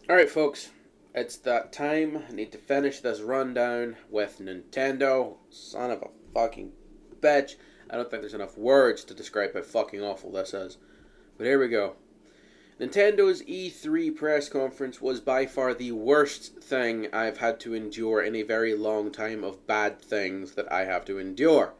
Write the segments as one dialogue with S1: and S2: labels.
S1: Alright, folks, it's that time. I need to finish this rundown with Nintendo. Son of a fucking bitch. I don't think there's enough words to describe how fucking awful this is. But here we go. Nintendo's E3 press conference was by far the worst thing I've had to endure in a very long time of bad things that I have to endure.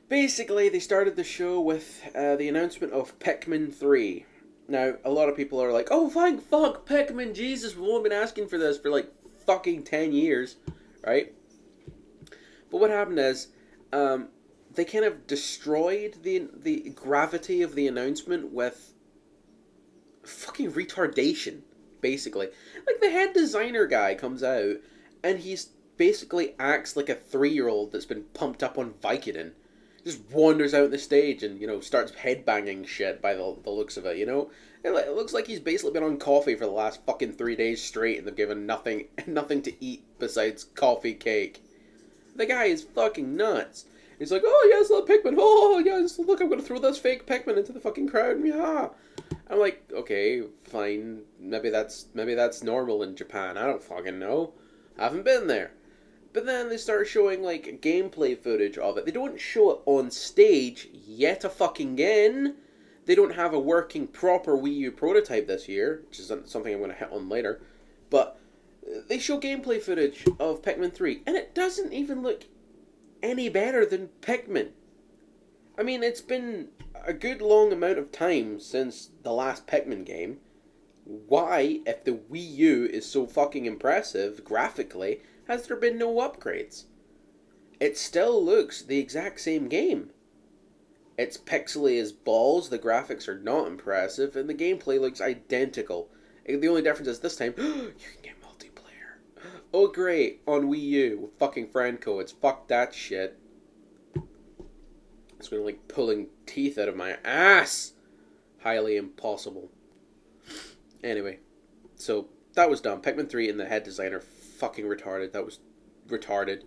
S1: Basically, they started the show with the announcement of Pikmin 3. Now, a lot of people are like, oh, thank fuck, Pikmin, Jesus, we've only been asking for this for like fucking 10 years, right? But what happened is, they kind of destroyed the gravity of the announcement with fucking retardation, basically. Like, the head designer guy comes out, and he's basically acts like a 3-year-old that's been pumped up on Vicodin. Just wanders out the stage and, starts headbanging shit by the looks of it. It looks like he's basically been on coffee for the last fucking 3 days straight and they've given nothing to eat besides coffee cake. The guy is fucking nuts. He's like, oh yes, little Pikmin, oh yes, look, I'm gonna throw this fake Pikmin into the fucking crowd, yeah. I'm like, okay, fine, maybe that's normal in Japan, I don't fucking know. I haven't been there. But then they start showing, like, gameplay footage of it. They don't show it on stage yet a fucking again. They don't have a working proper Wii U prototype this year, which is something I'm going to hit on later. But they show gameplay footage of Pikmin 3, and it doesn't even look any better than Pikmin. I mean, it's been a good long amount of time since the last Pikmin game. Why, if the Wii U is so fucking impressive graphically, has there been no upgrades? It still looks the exact same game. It's pixely as balls, the graphics are not impressive, and the gameplay looks identical. The only difference is this time, you can get multiplayer. Oh great, on Wii U, with fucking friend codes, fuck that shit. It's been like pulling teeth out of my ass. Highly impossible. Anyway, so that was dumb. Pikmin 3 and the head designer fucking retarded. That was retarded.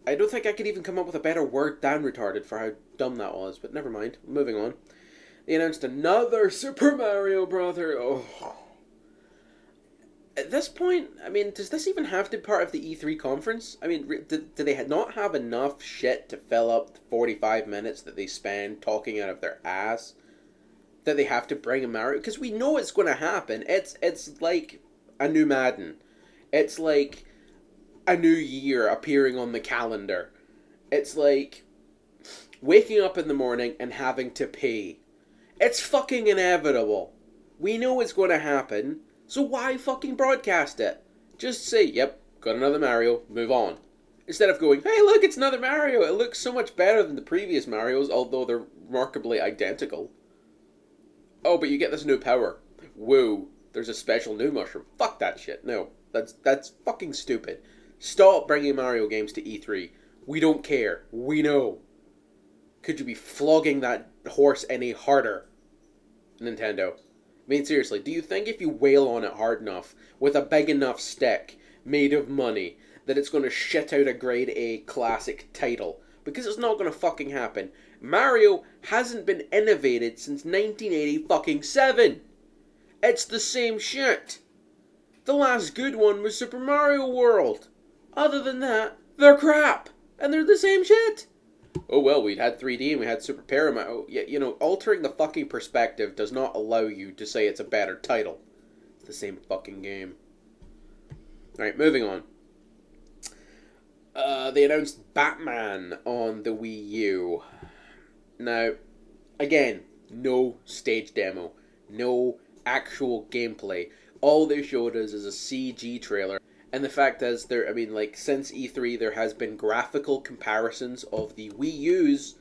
S1: I don't think I could even come up with a better word than retarded for how dumb that was, but never mind. Moving on. They announced another Super Mario Brother. Oh. At this point, I mean, does this even have to be part of the E3 conference? I mean, do they not have enough shit to fill up the 45 minutes that they spend talking out of their ass? That they have to bring a Mario? Because we know it's going to happen. It's like a new Madden. It's like a new year appearing on the calendar. It's like waking up in the morning and having to pay. It's fucking inevitable. We know it's going to happen, so why fucking broadcast it? Just say, yep, got another Mario, move on. Instead of going, hey look, it's another Mario. It looks so much better than the previous Marios, although they're remarkably identical. Oh, but you get this new power. Woo, there's a special new mushroom. Fuck that shit. No, that's fucking stupid. Stop bringing Mario games to E3. We don't care. We know. Could you be flogging that horse any harder, Nintendo? I mean, seriously, do you think if you wail on it hard enough, with a big enough stick, made of money, that it's going to shit out a grade A classic title? Because it's not going to fucking happen. Mario hasn't been innovated since 1980 fucking 7. It's the same shit. The last good one was Super Mario World. Other than that, they're crap. And they're the same shit. Oh well, we had 3D and we had Super Paramount. Oh, yeah, altering the fucking perspective does not allow you to say it's a better title. It's the same fucking game. Alright, moving on. They announced Batman on the Wii U. Now, again, no stage demo. No actual gameplay. All they showed us is a CG trailer. And the fact is, since E3, there has been graphical comparisons of the Wii U's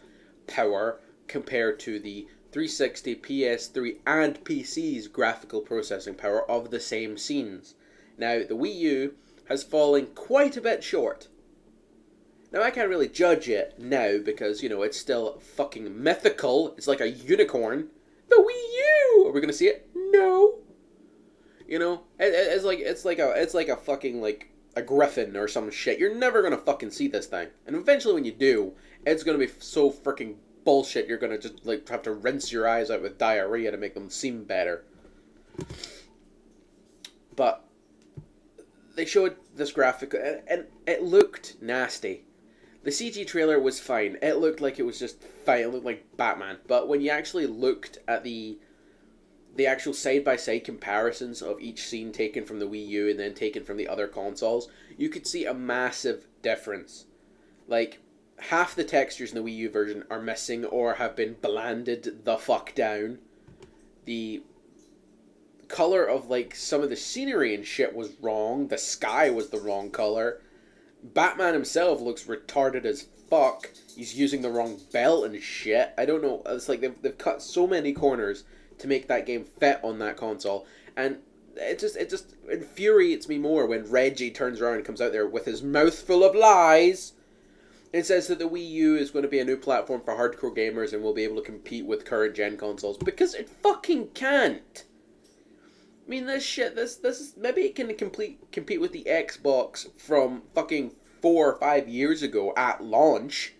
S1: power compared to the 360, PS3, and PC's graphical processing power of the same scenes. Now, the Wii U has fallen quite a bit short. Now, I can't really judge it now because, it's still fucking mythical. It's like a unicorn. The Wii U! Are we going to see it? No. It's like a fucking like a griffin or some shit. You're never gonna fucking see this thing, and eventually when you do, it's gonna be so freaking bullshit. You're gonna just have to rinse your eyes out with diarrhea to make them seem better. But they showed this graphic, and it looked nasty. The CG trailer was fine. It looked like it was just fine. It looked like Batman. But when you actually looked at the actual side-by-side comparisons of each scene taken from the Wii U and then taken from the other consoles, you could see a massive difference. Like, half the textures in the Wii U version are missing or have been blanded the fuck down. The color of, like, some of the scenery and shit was wrong. The sky was the wrong color. Batman himself looks retarded as fuck. He's using the wrong belt and shit. I don't know. It's like they've cut so many corners to make that game fit on that console. And it just infuriates me more when Reggie turns around and comes out there with his mouth full of lies and says that the Wii U is going to be a new platform for hardcore gamers and will be able to compete with current gen consoles. Because it fucking can't. I mean, this shit, this is, maybe it can compete with the Xbox from fucking 4 or 5 years ago at launch,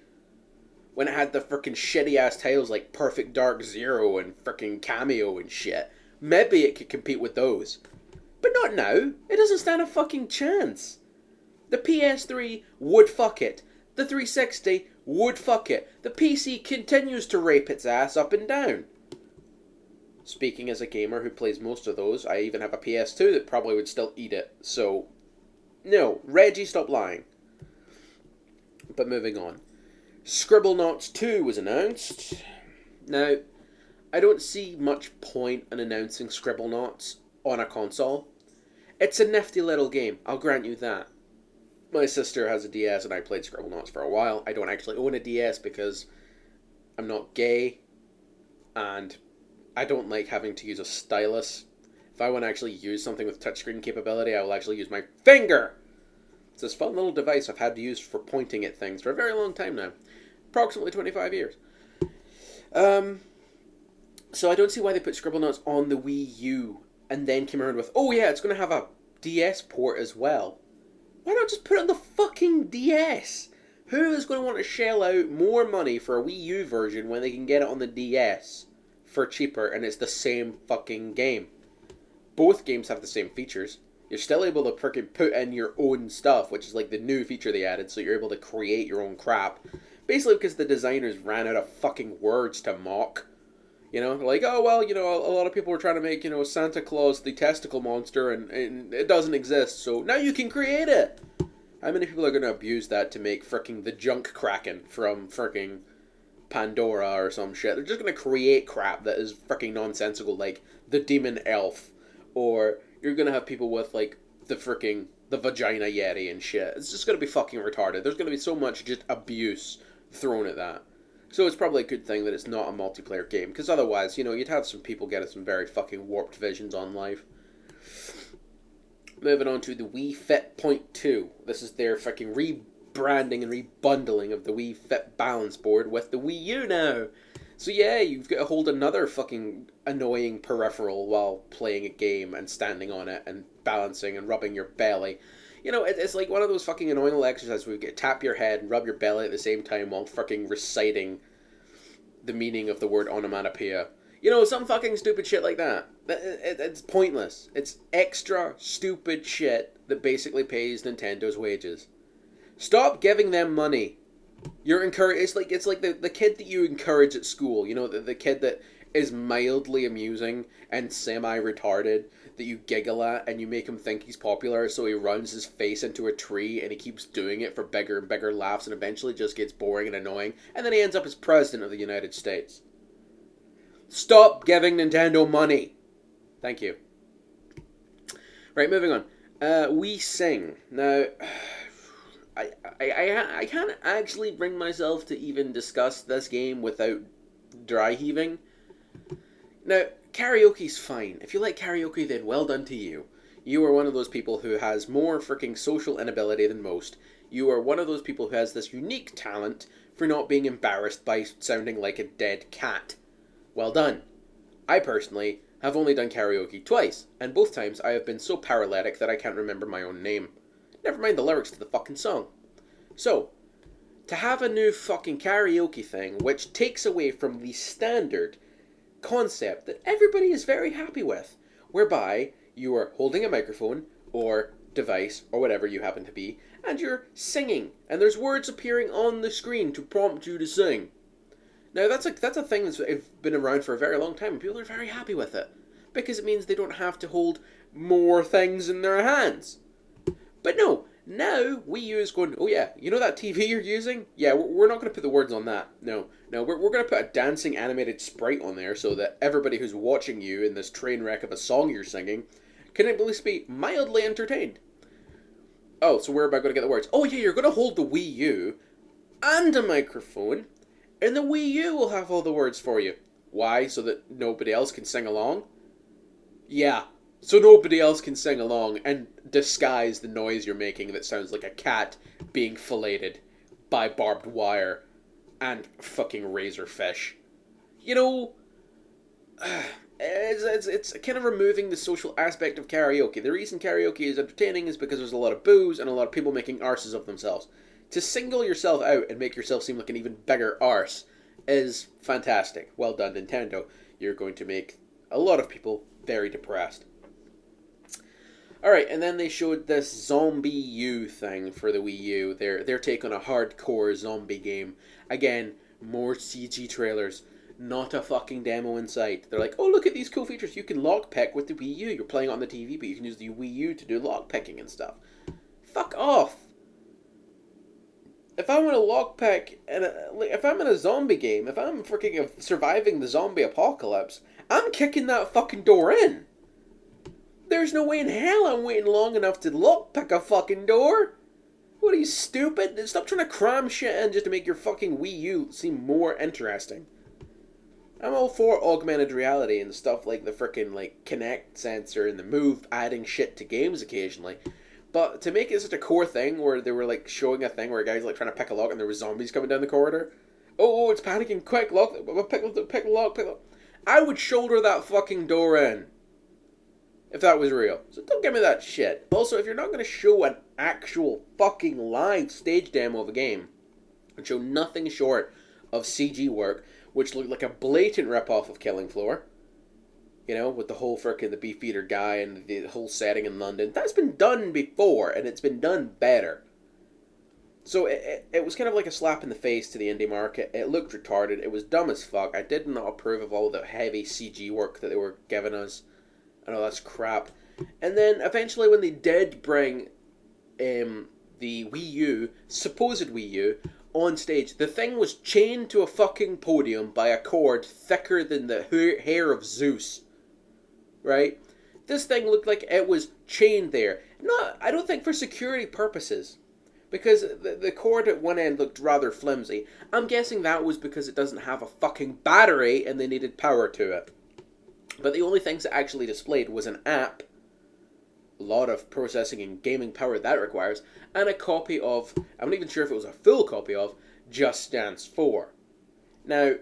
S1: when it had the freaking shitty ass titles like Perfect Dark Zero and freaking Cameo and shit. Maybe it could compete with those. But not now. It doesn't stand a fucking chance. The PS3 would fuck it. The 360 would fuck it. The PC continues to rape its ass up and down. Speaking as a gamer who plays most of those, I even have a PS2 that probably would still eat it. So, no, Reggie, stop lying. But moving on. Scribblenauts 2 was announced. Now, I don't see much point in announcing Scribblenauts on a console. It's a nifty little game, I'll grant you that. My sister has a DS and I played Scribblenauts for a while. I don't actually own a DS because I'm not gay and I don't like having to use a stylus. If I want to actually use something with touchscreen capability, I will actually use my finger. It's this fun little device I've had to use for pointing at things for a very long time now. Approximately 25 years. So I don't see why they put Scribblenauts on the Wii U and then came around with, oh yeah, it's going to have a DS port as well. Why not just put it on the fucking DS? Who is going to want to shell out more money for a Wii U version when they can get it on the DS for cheaper and it's the same fucking game? Both games have the same features. You're still able to freaking put in your own stuff, which is like the new feature they added, so you're able to create your own crap. Basically because the designers ran out of fucking words to mock. You know, like, oh, well, you know, a lot of people were trying to make, you know, Santa Claus the testicle monster, and it doesn't exist, so now you can create it! How many people are going to abuse that to make fricking the Junk Kraken from fricking Pandora or some shit? They're just going to create crap that is fricking nonsensical, like the Demon Elf, or you're going to have people with, like, the Vagina Yeti and shit. It's just going to be fucking retarded. There's going to be so much just abuse thrown at that. So it's probably a good thing that it's not a multiplayer game, because otherwise, you know, you'd have some people getting some very fucking warped visions on life. Moving on to the Wii Fit Point 2. This is their fucking rebranding and rebundling of the Wii Fit balance board with the Wii U now. So yeah, you've got to hold another fucking annoying peripheral while playing a game and standing on it and balancing and rubbing your belly. You know, it's like one of those fucking annoying little exercises where you get tap your head and rub your belly at the same time while fucking reciting the meaning of the word onomatopoeia. You know, some fucking stupid shit like that. It's pointless. It's extra stupid shit that basically pays Nintendo's wages. Stop giving them money. You're it's like the kid that you encourage at school. You know, the kid that is mildly amusing and semi-retarded that you giggle at and you make him think he's popular, so he runs his face into a tree and he keeps doing it for bigger and bigger laughs and eventually just gets boring and annoying, and then he ends up as president of the United States. Stop giving Nintendo money. Thank you. Right, moving on. We Sing. Now, I can't actually bring myself to even discuss this game without dry heaving. Now, karaoke's fine. If you like karaoke, then well done to you. You are one of those people who has more freaking social inability than most. You are one of those people who has this unique talent for not being embarrassed by sounding like a dead cat. Well done. I personally have only done karaoke twice, and both times I have been so paralytic that I can't remember my own name. Never mind the lyrics to the fucking song. So, to have a new fucking karaoke thing which takes away from the standard concept that everybody is very happy with, whereby You are holding a microphone or device or whatever you happen to be, and you're singing, and there's words appearing on the screen to prompt you to sing. Now that's a thing that's been around for a very long time, and people are very happy with it because it means they don't have to hold more things in their hands. But no, now Wii U is going, oh yeah, you know that TV you're using? Yeah, we're not going to put the words on that. No, we're going to put a dancing animated sprite on there so that everybody who's watching you in this train wreck of a song you're singing can at least be mildly entertained. Oh, so where am I going to get the words? Oh yeah, you're going to hold the Wii U and a microphone, and the Wii U will have all the words for you. Why? So that nobody else can sing along? Yeah, so nobody else can sing along and disguise the noise you're making that sounds like a cat being filleted by barbed wire and fucking razorfish. You know, it's kind of removing the social aspect of karaoke. The reason karaoke is entertaining is because there's a lot of booze and a lot of people making arses of themselves. To single yourself out and make yourself seem like an even bigger arse is fantastic. Well done, Nintendo. You're going to make a lot of people very depressed. Alright, and then they showed this Zombie U thing for the Wii U. Their take on a hardcore zombie game. Again, more CG trailers. Not a fucking demo in sight. They're like, oh, look at these cool features. You can lockpick with the Wii U. You're playing on the TV, but you can use the Wii U to do lockpicking and stuff. Fuck off. If I'm in a lockpick, if I'm in a zombie game, if I'm freaking surviving the zombie apocalypse, I'm kicking that fucking door in. There's no way in hell I'm waiting long enough to lockpick a fucking door. What are you, stupid? Stop trying to cram shit in just to make your fucking Wii U seem more interesting. I'm all for augmented reality and stuff like the frickin' like Kinect sensor and the Move adding shit to games occasionally. But to make it such a core thing where they were like showing a thing where a guy's like trying to pick a lock and there was zombies coming down the corridor. Oh, it's panicking, quick, lock, pick the lock. I would shoulder that fucking door in. If that was real. So don't give me that shit. Also, if you're not going to show an actual fucking live stage demo of a game and show nothing short of CG work, which looked like a blatant rip-off of Killing Floor, you know, with the whole frickin' the Beefeater guy and the whole setting in London, that's been done before, and it's been done better. So it was kind of like a slap in the face to the indie market. It looked retarded. It was dumb as fuck. I did not approve of all the heavy CG work that they were giving us. I know that's crap. And then eventually when they did bring the Wii U, supposed Wii U, on stage, the thing was chained to a fucking podium by a cord thicker than the hair of Zeus. Right? This thing looked like it was chained there. Not, I don't think for security purposes. Because the cord at one end looked rather flimsy. I'm guessing that was because it doesn't have a fucking battery and they needed power to it. But the only things it actually displayed was an app, a lot of processing and gaming power that requires, and a copy of, I'm not even sure if it was a full copy of, Just Dance 4. Now,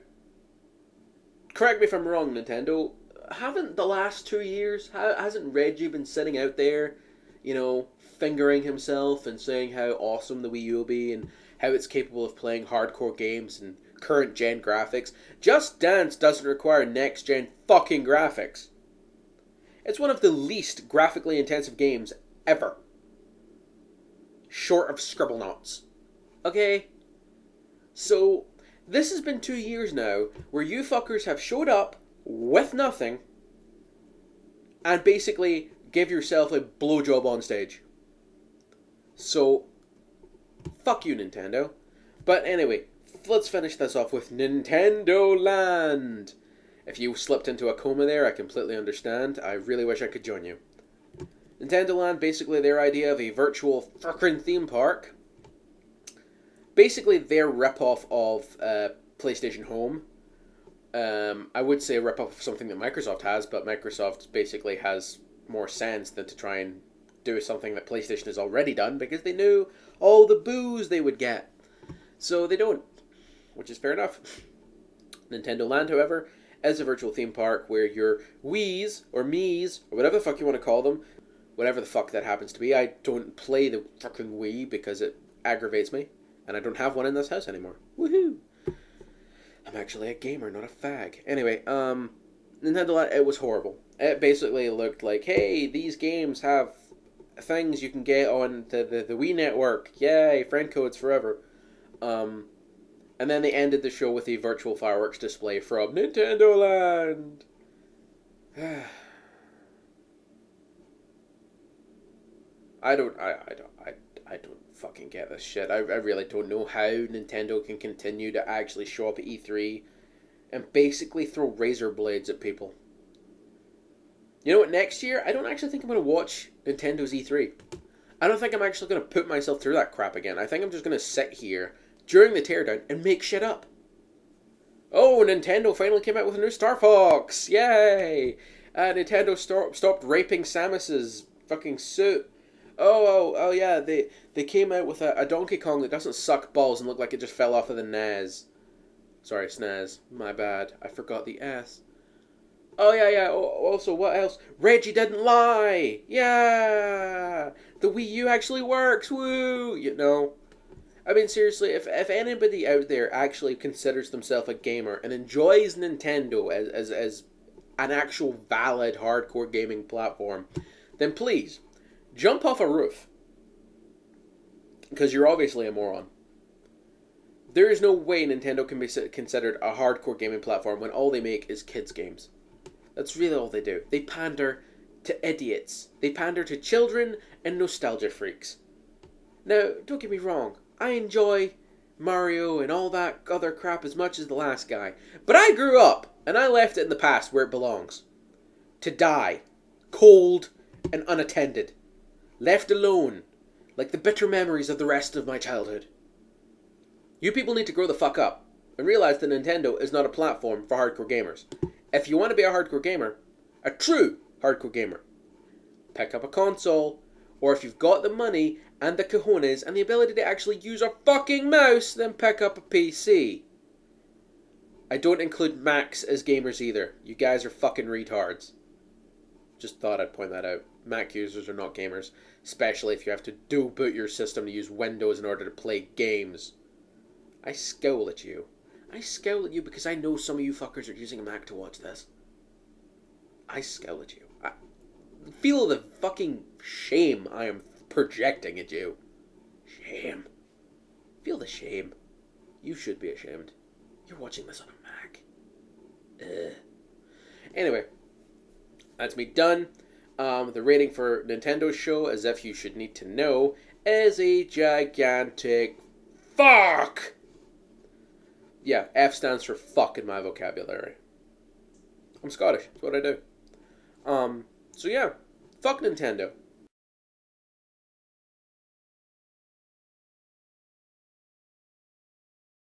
S1: correct me if I'm wrong, Nintendo, haven't the last 2 years, hasn't Reggie been sitting out there, you know, fingering himself and saying how awesome the Wii U will be and how it's capable of playing hardcore games and current gen graphics? Just Dance doesn't require next gen fucking graphics. It's one of the least graphically intensive games ever. Short of Scribblenauts. Okay? So, this has been 2 years now where you fuckers have showed up with nothing and basically give yourself a blowjob on stage. So, fuck you, Nintendo. But anyway, let's finish this off with Nintendo Land. If you slipped into a coma there, I completely understand. I really wish I could join you. Nintendo Land, basically their idea of a virtual frickin' theme park. Basically their rip-off of PlayStation Home. I would say a rip-off of something that Microsoft has, but Microsoft basically has more sense than to try and do something that PlayStation has already done because they knew all the boos they would get. So they don't, which is fair enough. Nintendo Land, however, is a virtual theme park where your Wiis, or Miis, or whatever the fuck you want to call them, whatever the fuck that happens to be. I don't play the fucking Wii because it aggravates me, and I don't have one in this house anymore. Woohoo! I'm actually a gamer, not a fag. Anyway, Nintendo Land, it was horrible. It basically looked like, hey, these games have things you can get on the Wii network. Yay, friend codes forever. Um, and then they ended the show with a virtual fireworks display from Nintendo Land. I don't fucking get this shit. I really don't know how Nintendo can continue to actually show up at E3 and basically throw razor blades at people. You know what, next year, I don't actually think I'm going to watch Nintendo's E3. I don't think I'm actually going to put myself through that crap again. I think I'm just going to sit here during the teardown and make shit up. Oh, Nintendo finally came out with a new Star Fox! Yay! Nintendo stopped raping Samus's fucking suit. Oh yeah, they came out with a Donkey Kong that doesn't suck balls and look like it just fell off of the NES. Sorry, SNES. My bad. I forgot the S. Oh yeah. Also, what else? Reggie didn't lie. Yeah, the Wii U actually works. Woo! You know, I mean seriously, if anybody out there actually considers themselves a gamer and enjoys Nintendo as an actual valid hardcore gaming platform, then please jump off a roof, because you're obviously a moron. There is no way Nintendo can be considered a hardcore gaming platform when all they make is kids games. That's really all they do. They pander to idiots. They pander to children and nostalgia freaks. Now, don't get me wrong. I enjoy Mario and all that other crap as much as the last guy. But I grew up, and I left it in the past where it belongs. To die. Cold and unattended. Left alone. Like the bitter memories of the rest of my childhood. You people need to grow the fuck up and realize that Nintendo is not a platform for hardcore gamers. If you want to be a hardcore gamer, a true hardcore gamer, pick up a console, or if you've got the money and the cojones and the ability to actually use a fucking mouse, then pick up a PC. I don't include Macs as gamers either. You guys are fucking retards. Just thought I'd point that out. Mac users are not gamers, especially if you have to dual boot your system to use Windows in order to play games. I scowl at you. I scowl at you because I know some of you fuckers are using a Mac to watch this. I scowl at you. I feel the fucking shame I am projecting at you. Shame. Feel the shame. You should be ashamed. You're watching this on a Mac. Ugh. Anyway, that's me done. The rating for Nintendo's show, as if you should need to know, is a gigantic fuck! Yeah, F stands for fuck in my vocabulary. I'm Scottish. That's what I do. So yeah, fuck Nintendo.